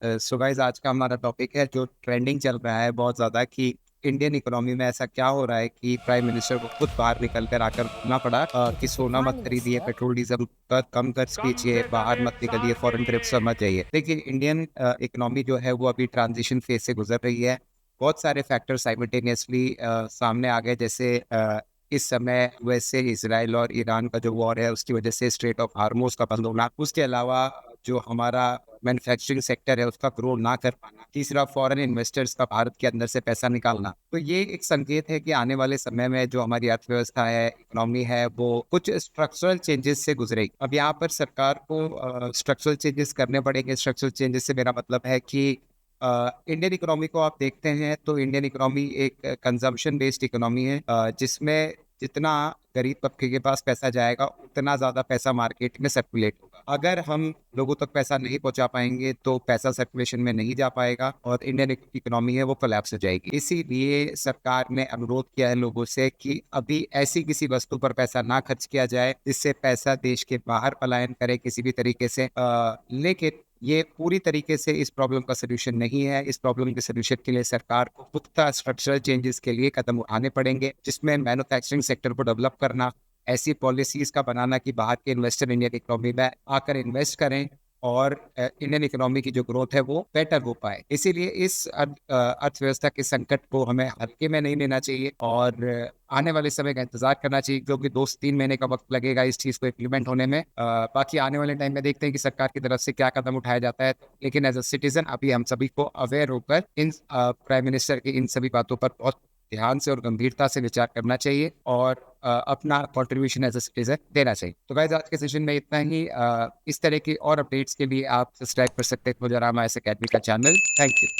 So guys आज का हमारा टॉपिक है जो ट्रेंडिंग चल रहा है बहुत ज़्यादा कि इंडियन इकोनॉमी में ऐसा क्या हो रहा है कि प्राइम मिनिस्टर को खुद बाहर निकल कर आकर बोलना पड़ा कि सोना मत खरीदिए, पेट्रोल डीजल पर कम कर कीजिए, बाहर मत निकलिए, फॉरेन ट्रिप्स पर मत जाइए। देखिए इंडियन इकोनॉमी जो है वो अभी ट्रांजिशन फेज से गुजर रही है। बहुत सारे फैक्टर साइमल्टेनियसली सामने आ गए, जैसे इस समय यूएसए, इसराइल और ईरान का जो वॉर है उसकी वजह से स्ट्रेट ऑफ हार्मोज का बंद होना, उसके अलावा जो हमारा मैन्युफैक्चरिंग सेक्टर है उसका ग्रो ना कर पाना, तीसरा फॉरेन इन्वेस्टर्स का भारत के अंदर से पैसा निकालना। तो ये एक संकेत है कि आने वाले समय में जो हमारी अर्थव्यवस्था है, इकोनॉमी है, वो कुछ स्ट्रक्चरल चेंजेस से गुजरेगी। अब यहाँ पर सरकार को स्ट्रक्चरल चेंजेस करने पड़ेंगे। स्ट्रक्चरल चेंजेस से मेरा मतलब है कि इंडियन इकोनॉमी को आप देखते हैं तो इंडियन इकोनॉमी एक कंजम्पशन बेस्ड इकोनॉमी है, जिसमें जितना गरीब तबके के पास पैसा जाएगा उतना ज़्यादा पैसा मार्केट में सर्कुलेट होगा। अगर हम लोगों तक पैसा नहीं पहुंचा पाएंगे तो पैसा सर्कुलेशन में नहीं जा पाएगा और इंडियन इकोनॉमी है वो कोलैप्स हो जाएगी। इसीलिए सरकार ने अनुरोध किया है लोगों से कि अभी ऐसी किसी वस्तु पर पैसा ना खर्च किया जाए जिससे पैसा देश के बाहर पलायन करे किसी भी तरीके से। लेकिन ये पूरी तरीके से इस प्रॉब्लम का सलूशन नहीं है। इस प्रॉब्लम के सलूशन के लिए सरकार को पुख्ता स्ट्रक्चरल चेंजेस के लिए कदम उठाने पड़ेंगे, जिसमें मैन्युफैक्चरिंग सेक्टर को डेवलप करना, ऐसी पॉलिसीज का बनाना कि बाहर के इन्वेस्टर इंडियन इकोनॉमी में आकर इन्वेस्ट करें और इंडियन इकोनॉमी की जो ग्रोथ है वो बेटर हो पाए। इसीलिए इस अर्थव्यवस्था के संकट को हमें हल्के में नहीं लेना चाहिए और आने वाले समय का इंतजार करना चाहिए, क्योंकि 2 से 3 महीने का वक्त लगेगा इस चीज को इम्प्लीमेंट होने में। बाकी आने वाले टाइम में देखते हैं कि सरकार की तरफ से क्या कदम उठाया जाता है। लेकिन एज अ सिटीजन अभी हम सभी को अवेयर होकर इन प्राइम मिनिस्टर की इन सभी बातों पर बहुत ध्यान से और गंभीरता से विचार करना चाहिए और अपना कंट्रीब्यूशन एज अ सिटीजन देना चाहिए। तो गाइस आज के सेशन में इतना ही। इस तरह की और अपडेट्स के लिए आप सब्सक्राइब कर सकते हैं मुजरामा एस एकेडमी का चैनल। Thank you.